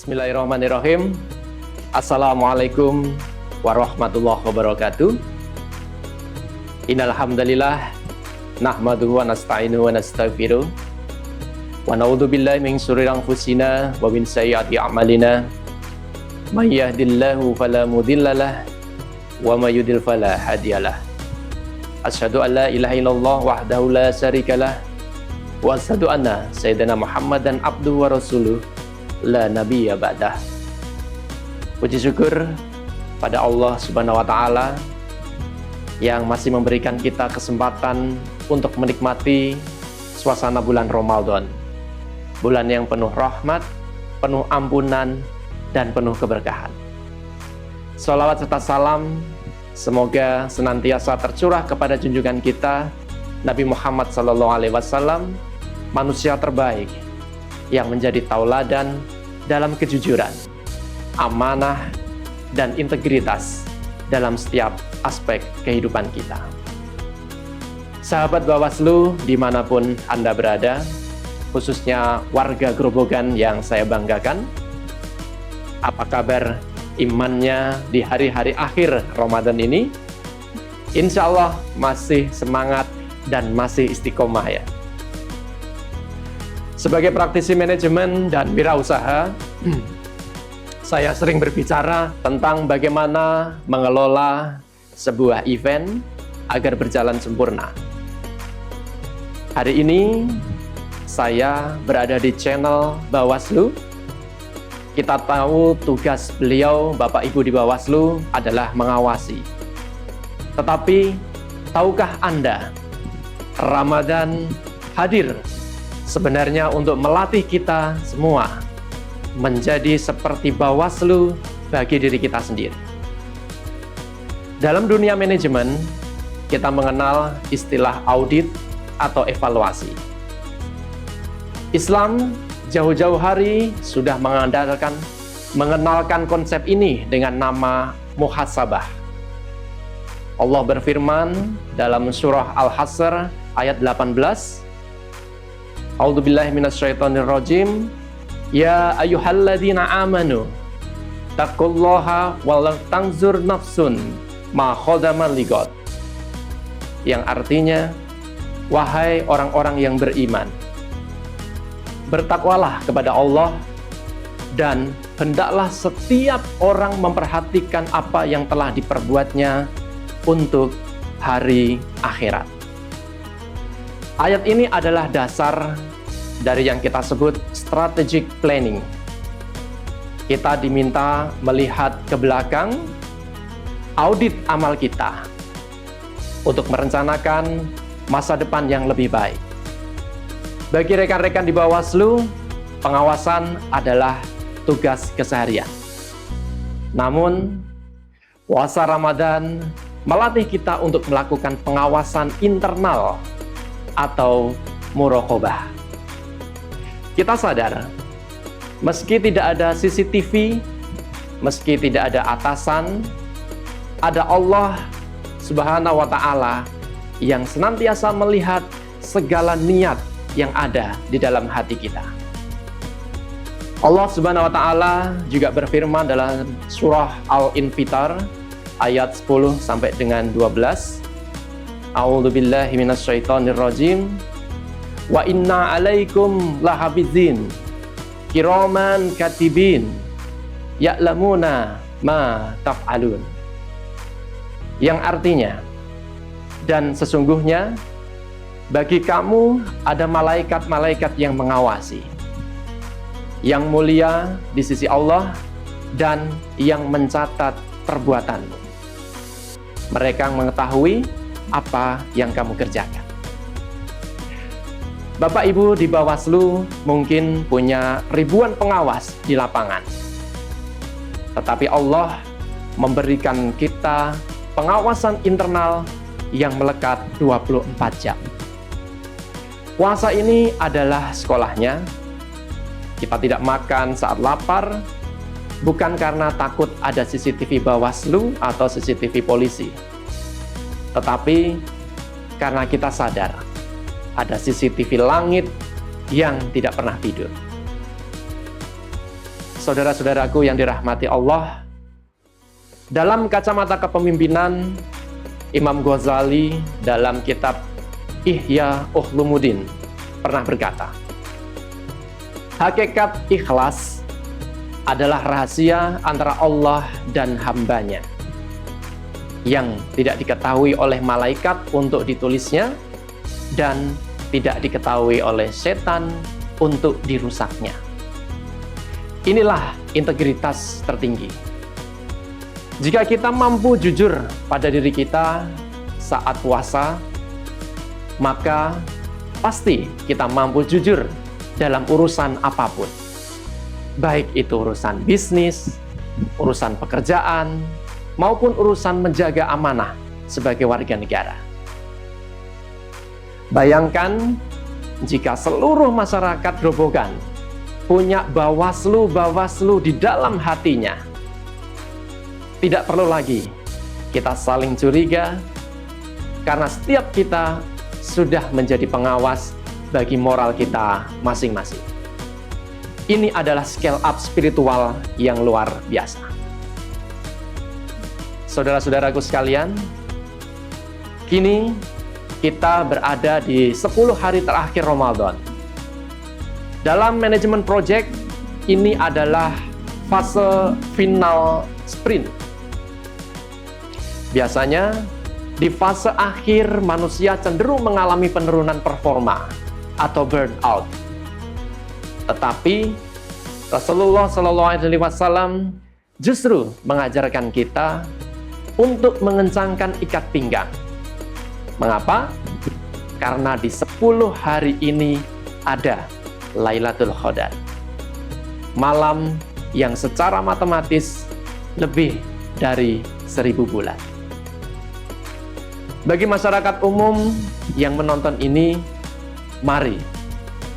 Bismillahirrahmanirrahim. Assalamualaikum warahmatullahi wabarakatuh. Innal hamdalillah nahmaduhu wa nasta'inuhu wa nastaghfiruh wa na'udzu billahi min shururi anfusina wa min sayyiati a'malina. May yahdihillahu fala mudhillalah wa may yudhlil fala hadiyalah. Asyhadu an la ilaha illallah wahdahu la syarikalah wa asyhadu anna sayyidina Muhammadan abduhu wa rasuluh la nabiyya ba'dah. Puji syukur pada Allah Subhanahu wa taala yang masih memberikan kita kesempatan untuk menikmati suasana bulan Ramadan. Bulan yang penuh rahmat, penuh ampunan, dan penuh keberkahan. Shalawat serta salam semoga senantiasa tercurah kepada junjungan kita Nabi Muhammad SAW, manusia terbaik yang menjadi tauladan dalam kejujuran, amanah, dan integritas dalam setiap aspek kehidupan kita. Sahabat Bawaslu dimanapun Anda berada, khususnya warga Grobogan yang saya banggakan, apa kabar imannya di hari-hari akhir Ramadan ini? Insya Allah masih semangat dan masih istiqomah ya. Sebagai praktisi manajemen dan wirausaha, saya sering berbicara tentang bagaimana mengelola sebuah event agar berjalan sempurna. Hari ini saya berada di channel Bawaslu. Kita tahu tugas beliau, Bapak Ibu di Bawaslu, adalah mengawasi. Tetapi, tahukah Anda, Ramadan hadir sebenarnya untuk melatih kita semua menjadi seperti Bawaslu bagi diri kita sendiri. Dalam dunia manajemen, kita mengenal istilah audit atau evaluasi. Islam jauh-jauh hari sudah mengenalkan konsep ini dengan nama muhasabah. Allah berfirman dalam surah Al-Hasr ayat 18, A'udzubillahi minasyaitonirrajim. Ya ayyuhalladzina amanu taqullaha wal tanzur nafsun ma qaddamat lighad. Yang artinya, wahai orang-orang yang beriman, bertakwalah kepada Allah dan hendaklah setiap orang memperhatikan apa yang telah diperbuatnya untuk hari akhirat. Ayat ini adalah dasar dari yang kita sebut strategic planning. Kita diminta melihat ke belakang, audit amal kita untuk merencanakan masa depan yang lebih baik. Bagi rekan-rekan di Bawaslu, pengawasan adalah tugas keseharian. Namun, puasa Ramadan melatih kita untuk melakukan pengawasan internal atau muraqabah. Kita sadar, meski tidak ada CCTV, meski tidak ada atasan, ada Allah Subhanahu wa ta'ala yang senantiasa melihat segala niat yang ada di dalam hati kita. Allah Subhanahu wa ta'ala juga berfirman dalam surah Al-Infitar ayat 10 sampai dengan 12. A'udzubillahi minasyaitonirrajim. Wa inna 'alaikum lahafizin kiraman katibin ya'lamuna ma taf'alun. Yang artinya, dan sesungguhnya bagi kamu ada malaikat-malaikat yang mengawasi, yang mulia di sisi Allah dan yang mencatat perbuatanmu. Mereka mengetahui apa yang kamu kerjakan. Bapak Ibu di Bawaslu mungkin punya ribuan pengawas di lapangan. Tetapi Allah memberikan kita pengawasan internal yang melekat 24 jam. Puasa ini adalah sekolahnya. Kita tidak makan saat lapar, bukan karena takut ada CCTV Bawaslu atau CCTV polisi, tetapi karena kita sadar ada CCTV langit yang tidak pernah tidur. Saudara-saudaraku yang dirahmati Allah, dalam kacamata kepemimpinan, Imam Ghazali dalam kitab Ihya Ulumuddin pernah berkata, hakikat ikhlas adalah rahasia antara Allah dan hambanya yang tidak diketahui oleh malaikat untuk ditulisnya dan tidak diketahui oleh setan untuk dirusaknya. Inilah integritas tertinggi. Jika kita mampu jujur pada diri kita saat puasa, maka pasti kita mampu jujur dalam urusan apapun. Baik itu urusan bisnis, urusan pekerjaan, maupun urusan menjaga amanah sebagai warga negara. Bayangkan jika seluruh masyarakat Grobogan punya bawaslu di dalam hatinya. Tidak perlu lagi kita saling curiga, karena setiap kita sudah menjadi pengawas bagi moral kita masing-masing. Ini adalah scale up spiritual yang luar biasa. Saudara-saudaraku sekalian, kini kita berada di 10 hari terakhir Ramadan. Dalam manajemen project, ini adalah fase final sprint. Biasanya, di fase akhir manusia cenderung mengalami penurunan performa atau burnout. Tetapi, Rasulullah SAW justru mengajarkan kita untuk mengencangkan ikat pinggang. Mengapa? Karena di 10 hari ini ada Lailatul Qadar, malam yang secara matematis lebih dari 1000 bulan. Bagi masyarakat umum yang menonton ini, mari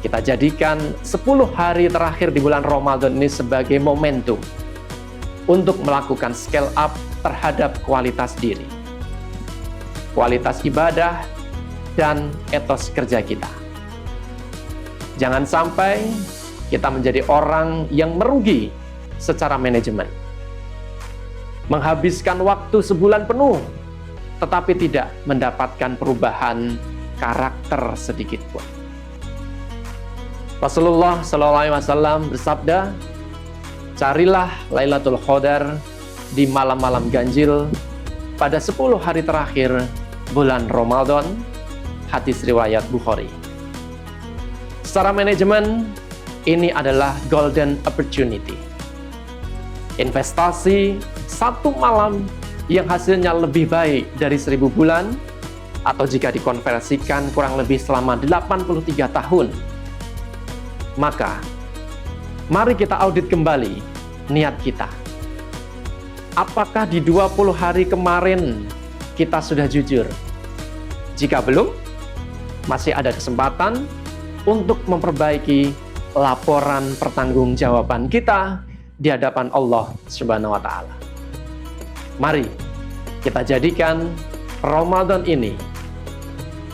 kita jadikan 10 hari terakhir di bulan Ramadan ini sebagai momentum untuk melakukan scale up terhadap kualitas diri, kualitas ibadah, dan etos kerja kita. Jangan sampai kita menjadi orang yang merugi secara manajemen. Menghabiskan waktu sebulan penuh, tetapi tidak mendapatkan perubahan karakter sedikit pun. Rasulullah SAW bersabda, carilah Lailatul Qadar di malam-malam ganjil pada 10 hari terakhir bulan Ramadan. Hadis riwayat Bukhari. Secara manajemen, ini adalah golden opportunity. Investasi satu malam yang hasilnya lebih baik dari 1000 bulan, atau jika dikonversikan kurang lebih selama 83 tahun. Maka, mari kita audit kembali niat kita. Apakah di 20 hari kemarin kita sudah jujur? Jika belum, masih ada kesempatan untuk memperbaiki laporan pertanggungjawaban kita di hadapan Allah Subhanahu wa Ta'ala. Mari kita jadikan Ramadan ini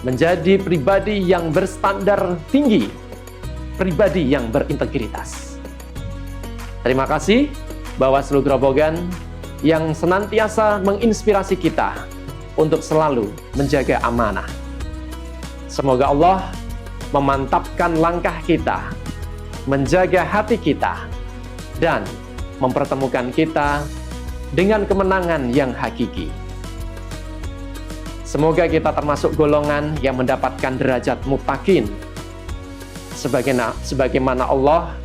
menjadi pribadi yang berstandar tinggi, pribadi yang berintegritas. Terima kasih Bawaslu Grobogan yang senantiasa menginspirasi kita untuk selalu menjaga amanah. Semoga Allah memantapkan langkah kita, menjaga hati kita, dan mempertemukan kita dengan kemenangan yang hakiki. Semoga kita termasuk golongan yang mendapatkan derajat muttaqin, sebagaimana Allah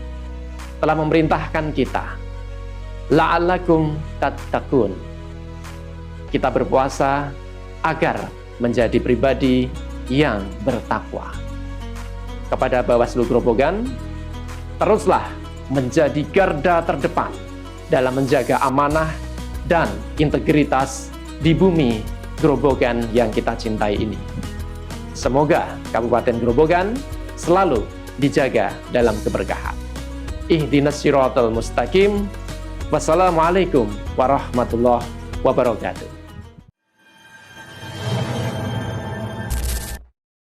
telah memerintahkan kita, la'allakum tattaqun. Kita berpuasa agar menjadi pribadi yang bertakwa. Kepada Bawaslu Grobogan, teruslah menjadi garda terdepan dalam menjaga amanah dan integritas di bumi Grobogan yang kita cintai ini. Semoga Kabupaten Grobogan selalu dijaga dalam keberkahan. Ihdinas siratal mustaqim. Wassalamualaikum warahmatullahi wabarakatuh.